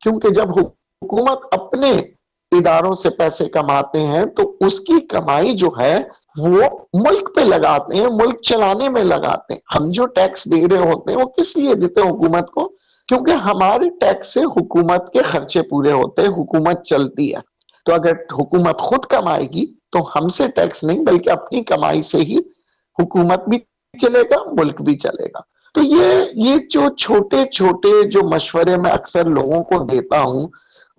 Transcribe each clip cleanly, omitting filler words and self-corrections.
क्योंकि जब हुकूमत अपने इदारों से पैसे कमाते हैं तो उसकी कमाई जो है वो मुल्क पे लगाते हैं, मुल्क चलाने में लगाते हैं। हम जो टैक्स दे रहे होते हैं वो किस लिए देते हैं हुकूमत को? क्योंकि हमारे टैक्स से हुकूमत के खर्चे पूरे होते हैं, हुकूमत चलती है। तो अगर हुकूमत खुद कमाएगी तो हमसे टैक्स नहीं बल्कि अपनी कमाई से ही हुकूमत भी चलेगा, मुल्क भी चलेगा। तो ये जो छोटे छोटे जो मशवरे मैं अक्सर लोगों को देता हूं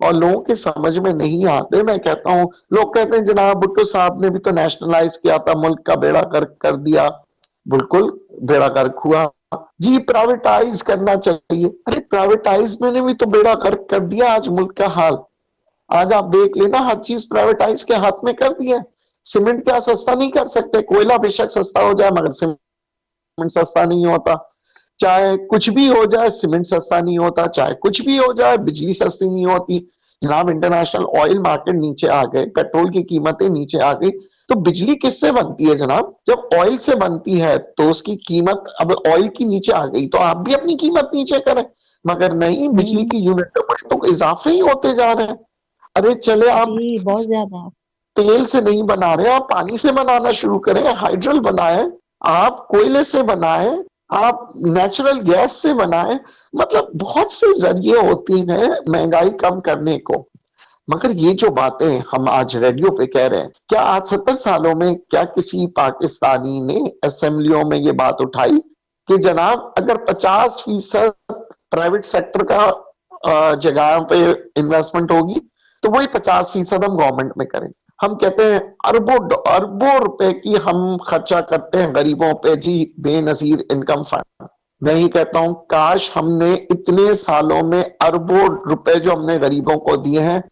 और लोगों के समझ में नहीं आते, मैं कहता हूं, लोग कहते हैं जनाब भुट्टो साहब ने भी तो नेशनलाइज किया था, मुल्क का बेड़ा गर्क कर दिया। बिल्कुल बेड़ा गर्क हुआ जी, प्राइवेटाइज करना चाहिए। अरे प्राइवेटाइज मैंने भी तो बेड़ा गर्क कर दिया आज मुल्क का हाल। आज आप देख लेना, हर चीज प्राइवेटाइज के हाथ में कर दिया। सीमेंट क्या सस्ता नहीं कर सकते? कोयला बेशक सस्ता हो जाए मगर सीमेंट सस्ता नहीं होता। चाहे कुछ भी हो जाए सीमेंट सस्ता नहीं होता, चाहे कुछ भी हो जाए बिजली सस्ती नहीं होती। जनाब इंटरनेशनल ऑयल मार्केट नीचे आ गए, पेट्रोल की कीमतें नीचे आ गई, तो बिजली किससे बनती है जनाब? जब ऑयल से बनती है तो उसकी कीमत अब ऑयल की नीचे आ गई तो आप भी अपनी कीमत नीचे करें। मगर नहीं, बिजली की यूनिटों में तो इजाफे ही होते जा रहे हैं। अरे चले आप जी बहुत ज्यादा। तेल से नहीं बना रहे, आप पानी से बनाना शुरू करें, हाइड्रल बनाए, आप कोयले से बनाए, आप नेचुरल गैस से बनाए। मतलब बहुत से जरिए होते हैं महंगाई कम करने को। मगर ये जो बातें हम आज रेडियो पे कह रहे हैं, क्या आज 70 सालों में क्या किसी पाकिस्तानी ने असेंबलियों में ये बात उठाई कि जनाब अगर 50% प्राइवेट सेक्टर का जगह पे इन्वेस्टमेंट होगी तो वही 50% हम गवर्नमेंट में करें। हम कहते हैं अरबों अरबों रुपए की हम खर्चा करते हैं गरीबों पे जी, बेनजीर इनकम फंड। मैं ही कहता हूं काश हमने इतने सालों में अरबों रुपए जो हमने गरीबों को दिए हैं,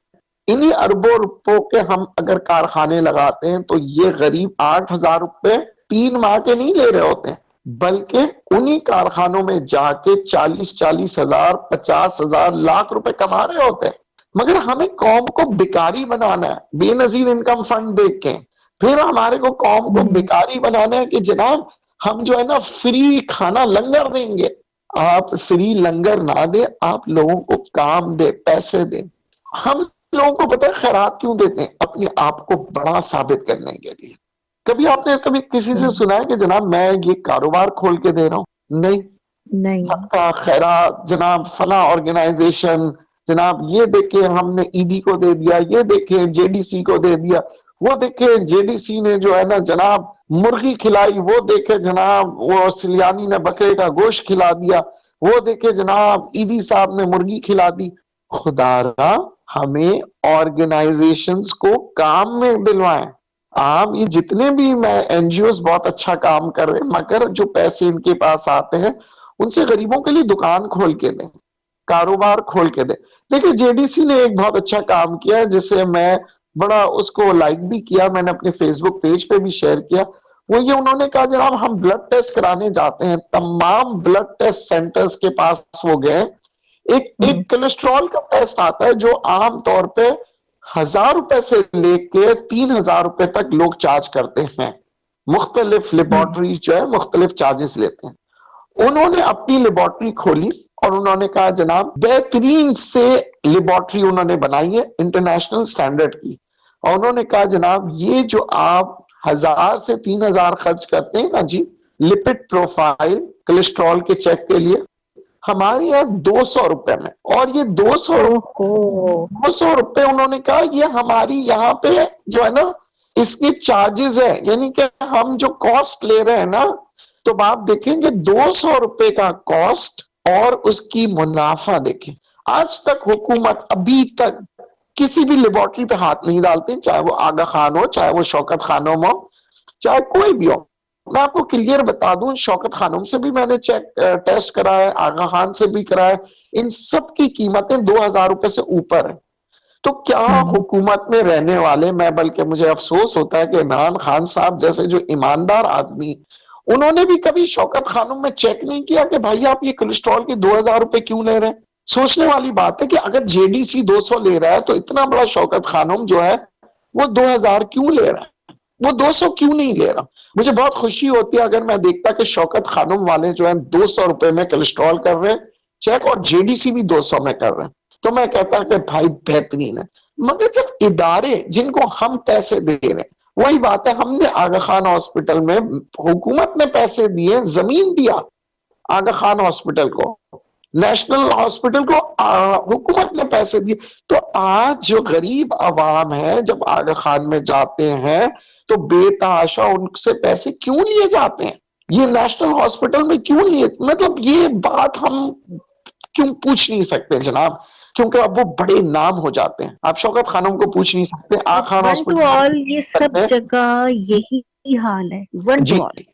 इन्हीं अरबों रुपयों के हम अगर कारखाने लगाते हैं तो ये गरीब 8,000 रुपए 3 माह के नहीं ले रहे होते हैं, बल्कि उन्हीं कारखानों में जाके 40-40 हजार 50,000 लाख रुपए कमा रहे होते हैं। मगर हमें कौम को बेकारी बनाना है बेनजीर इनकम फंड देख के। फिर हमारे को कौम को बेकारी बनाना है कि जनाब हम जो है ना फ्री खाना लंगर देंगे। आप फ्री लंगर ना दे, आप लोगों को काम दे, पैसे दे। हम लोगों को पता है खैरात क्यों देते हैं? अपने आप को बड़ा साबित करने के लिए। कभी आपने कभी किसी से सुना है कि जनाब मैं ये कारोबार खोल के दे रहा हूं? नहीं। नहीं। सदका खैरात जनाब फला ऑर्गेनाइजेशन, जनाब ये देखे हमने ईदी को दे दिया, ये देखे जेडीसी को दे दिया, वो देखे जेडीसी ने जो है ना जनाब मुर्गी खिलाई, वो देखे जनाब वो सिलियानी ने बकरे का गोश्त खिला दिया, वो देखे जनाब ईदी साहब ने मुर्गी खिला दी। खुदारा हमें ऑर्गेनाइजेशंस को काम में दिलवाएं। आप ये जितने भी मैं एनजीओस बहुत अच्छा काम कर रहे हैं, मगर जो पैसे इनके पास आते हैं उनसे गरीबों के लिए दुकान खोल के दें, कारोबार खोल के दें। देखिए जेडीसी ने एक बहुत अच्छा काम किया जिसे मैं बड़ा उसको लाइक भी किया, मैंने अपने फेसबुक पेज पे भी शेयर किया। वो ये उन्होंने कहा जनाब हम ब्लड टेस्ट कराने जाते हैं, तमाम ब्लड टेस्ट सेंटर्स के पास वो गए, एक कोलेस्ट्रॉल का टेस्ट आता है जो आम तौर पे 1,000 रुपए से लेके 3,000 रुपए तक लोग चार्ज करते हैं। मुख्तलिफ लेबोरेटरी जो है मुख्तलिफ चार्जेस लेते हैं। उन्होंने अपनी लेबोरेटरी खोली और उन्होंने कहा जनाब बेहतरीन से लेबोरेटरी उन्होंने बनाई है इंटरनेशनल स्टैंडर्ड की, और उन्होंने कहा जनाब ये जो आप 1,000 से 3,000 खर्च करते हैं ना जी लिपिड प्रोफाइल कोलेस्ट्रॉल के चेक के लिए, हमारे यहाँ 200 रुपए में। और ये 200 रुपए उन्होंने कहा ये हमारी यहाँ पे जो है ना इसके चार्जेस है, यानी कि हम जो कॉस्ट ले रहे हैं ना, तो आप देखेंगे 200 रुपए का कॉस्ट और उसकी मुनाफा देखें। आज तक हुकूमत अभी तक किसी भी लेबोरेटरी पे हाथ नहीं डालते, चाहे वो आगा खान हो, चाहे वो शौकत खानम हो, चाहे कोई भी हो। मैं आपको क्लियर बता दूं, शौकत खानम से भी मैंने टेस्ट कराया, आगा खान से भी कराया, इन सब की कीमतें 2,000 रुपए से ऊपर है। तो क्या हुकूमत में रहने वाले, मैं बल्कि मुझे अफसोस होता है कि इमरान खान साहब जैसे जो ईमानदार आदमी, उन्होंने भी कभी शौकत खानम में चेक नहीं किया कि भाई आप ये कोलेस्ट्रॉल के 2,000 रुपए क्यों ले रहे हैं? सोचने वाली बात है कि अगर जेडीसी 200 ले रहा है तो इतना बड़ा शौकत खानम जो है वो 2,000 क्यों ले रहा है, वो 200 क्यों नहीं ले रहा? मुझे बहुत खुशी होती है अगर मैं देखता कि शौकत खानम वाले जो है 200 रुपए में कोलेस्ट्रॉल कर रहे हैं चेक और जेडीसी भी 200 में कर रहे हैं। तो मैं कहता कि भाई बेहतरीन है। मगर जब इदारे जिनको हम पैसे दे रहे हैं, वही बात है, हमने आगा खान हॉस्पिटल में, हुकूमत ने पैसे दिए, जमीन दिया आगा खान हॉस्पिटल को, नेशनल हॉस्पिटल को हुकूमत ने पैसे दिए। तो आज जो गरीब आवाम है जब आगा खान में जाते हैं तो बेतहाशा उनसे पैसे क्यों लिए जाते हैं? ये नेशनल हॉस्पिटल में क्यों लिए? मतलब ये बात हम क्यों पूछ नहीं सकते जनाब? क्योंकि अब वो बड़े नाम हो जाते हैं। आप शौकत खानम को पूछ नहीं सकते, Aga Khan one two hospital all ये सब जगह यही हाल है, वन टू जी। ऑल।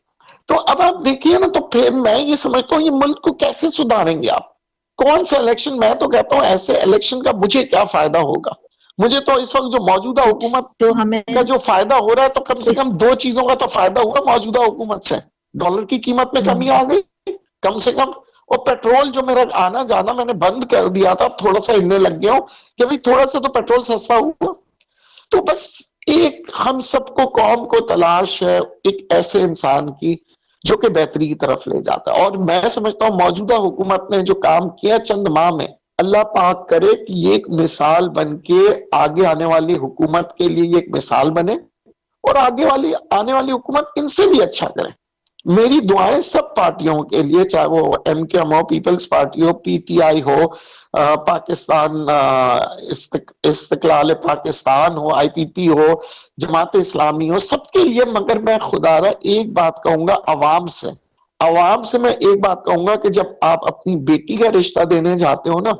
तो अब आप देखिए ना, तो फिर मैं ये समझता हूँ ये मुल्क को कैसे सुधारेंगे आप? कौन सा इलेक्शन? मैं तो कहता हूँ ऐसे इलेक्शन का मुझे क्या फायदा होगा? मुझे तो इस वक्त जो मौजूदा हुकूमत तो हमें का जो फायदा हो रहा है, तो कम से कम दो चीजों का तो फायदा हुआ मौजूदा हुकूमत से। डॉलर की कीमत में कमी आ गई कम से कम, और पेट्रोल जो मेरा आना जाना मैंने बंद कर दिया था, अब थोड़ा सा हिलने लग गया हूं कि भाई थोड़ा सा तो पेट्रोल सस्ता हुआ। तो बस एक हम सबको, कौम को तलाश है एक ऐसे इंसान की जो कि बेहतरी की तरफ ले जाता है। और मैं समझता हूँ मौजूदा हुकूमत ने जो काम किया चंद माह में, अल्लाह पाक करे कि ये एक मिसाल बन के आगे आने वाली हुकूमत के लिए ये एक मिसाल बने, और आगे वाली आने वाली हुकूमत इनसे भी अच्छा करे। मेरी दुआएं सब पार्टियों के लिए, चाहे वो एमकेएम हो, पीपल्स पार्टी हो, पीटीआई हो, पाकिस्तान इस्तिकलाल पाकिस्तान हो, आईपीपी हो, जमात इस्लामी हो, सबके लिए। मगर मैं खुदारा एक बात कहूंगा अवाम से मैं एक बात कहूंगा कि जब आप अपनी बेटी का रिश्ता देने जाते हो ना,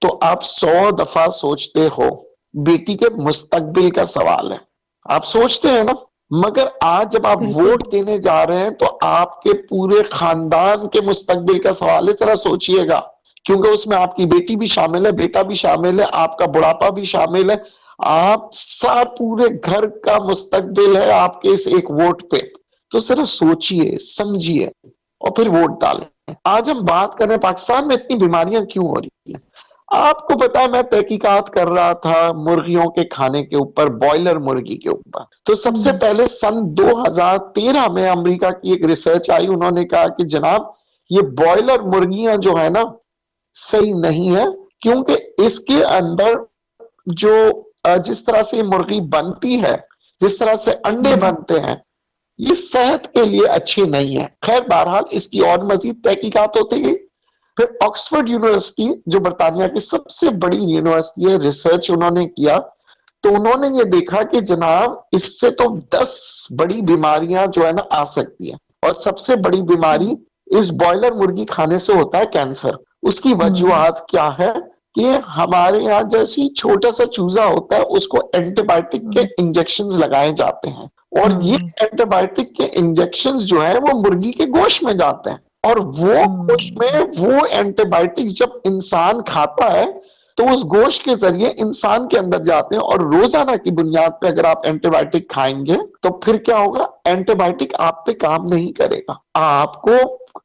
तो आप 100 दफा सोचते हो, बेटी के मुस्तकबिल का सवाल है, आप सोचते हैं ना। मगर आज जब आप वोट देने जा रहे हैं तो आपके पूरे खानदान के मुस्तकबिल का सवाल है। तरह सोचिएगा, क्योंकि उसमें आपकी बेटी भी शामिल है, बेटा भी शामिल है, आपका बुढ़ापा भी शामिल है, आप सार पूरे घर का मुस्तकबिल है आपके इस एक वोट पे। तो सिर्फ सोचिए, समझिए और फिर वोट डालें। आज हम बात कर रहे हैं पाकिस्तान में इतनी बीमारियां क्यों हो रही हैं। आपको पता है, मैं तहकीकात कर रहा था मुर्गियों के खाने के ऊपर, बॉयलर मुर्गी के ऊपर। तो सबसे पहले सन 2013 में अमेरिका की एक रिसर्च आई, उन्होंने कहा कि जनाब ये बॉयलर मुर्गियां जो है ना सही नहीं है, क्योंकि इसके अंदर जो जिस तरह से मुर्गी बनती है, जिस तरह से अंडे बनते हैं, ये सेहत के लिए अच्छी नहीं है। खैर बहरहाल इसकी और मजीद तहकीकात होती गई। फिर ऑक्सफोर्ड यूनिवर्सिटी जो बरतानिया की सबसे बड़ी यूनिवर्सिटी है, रिसर्च उन्होंने किया, तो उन्होंने ये देखा कि जनाब इससे तो 10 बड़ी बीमारियां जो है ना आ सकती है, और सबसे बड़ी बीमारी इस बॉयलर मुर्गी खाने से होता है कैंसर। उसकी वजूहत क्या है कि हमारे यहाँ जैसी छोटा सा चूजा होता है उसको एंटीबायोटिक के इंजेक्शंस लगाए जाते हैं, और ये एंटीबायोटिक के इंजेक्शंस जो है वो मुर्गी के गोश्त में जाते हैं, और वो गोश्त में वो एंटीबायोटिक्स जब इंसान खाता है तो उस गोश्त के जरिए इंसान के अंदर जाते हैं, और रोजाना की बुनियाद पे अगर आप एंटीबायोटिक खाएंगे तो फिर क्या होगा, एंटीबायोटिक आप पे काम नहीं करेगा,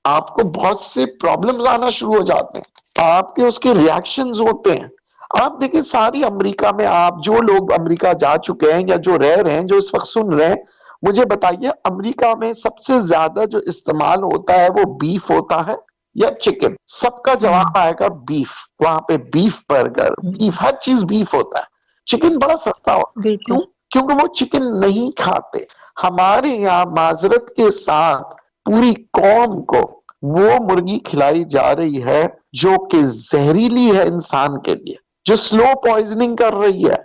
आपको बहुत से प्रॉब्लम्स आना शुरू हो जाते हैं, आपके उसके रिएक्शंस होते हैं। आप देखिए सारी अमेरिका में, आप जो लोग अमेरिका जा चुके हैं या जो रह रहे हैं, जो इस वक्त सुन रहे हैं, मुझे बताइए अमेरिका में सबसे ज्यादा जो इस्तेमाल होता है वो बीफ होता है या चिकन? सबका जवाब आएगा बीफ। वहां पे बीफ बर्गर, बीफ, हर चीज बीफ होता है। चिकन बड़ा सस्ता होता है, क्यों? क्योंकि वो चिकन नहीं खाते। हमारे यहाँ माजरत के साथ पूरी कौम को वो मुर्गी खिलाई जा रही है जो कि जहरीली है इंसान के लिए, जो स्लो पॉइजनिंग कर रही है।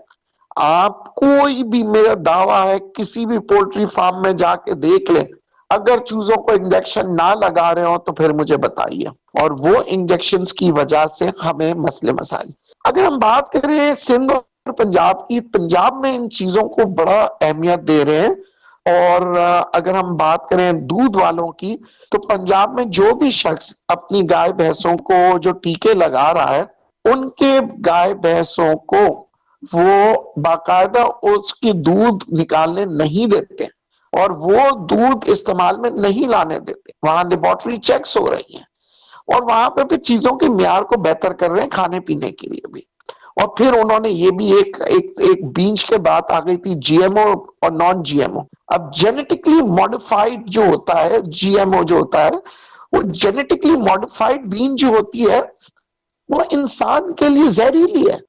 आप कोई भी, मेरा दावा है, किसी भी पोल्ट्री फार्म में जाके देख लें, अगर चूजों को इंजेक्शन ना लगा रहे हो तो फिर मुझे बताइए, और वो इंजेक्शंस की वजह से हमें मसले मसाइल। अगर हम बात करें सिंध और पंजाब की, पंजाब में इन चीजों को बड़ा अहमियत दे रहे हैं, और अगर हम बात करें दूध वालों की, तो पंजाब में जो भी शख्स अपनी गाय भैंसों को जो टीके लगा रहा है, उनके गाय भैंसों को वो बाकायदा उसकी दूध निकालने नहीं देते, और वो दूध इस्तेमाल में नहीं लाने देते। वहां लेबोरेटरी चेक्स हो रही हैं, और वहां पे भी चीजों के म्यार को बेहतर कर रहे हैं खाने पीने के लिए भी। और फिर उन्होंने ये भी एक बीज के बात आ गई थी, जीएमओ और नॉन जीएमओ। अब जेनेटिकली मॉडिफाइड जो होता है, जीएमओ जो होता है, वो जेनेटिकली मॉडिफाइड बीन जो होती है, वो इंसान के लिए जहरीली है।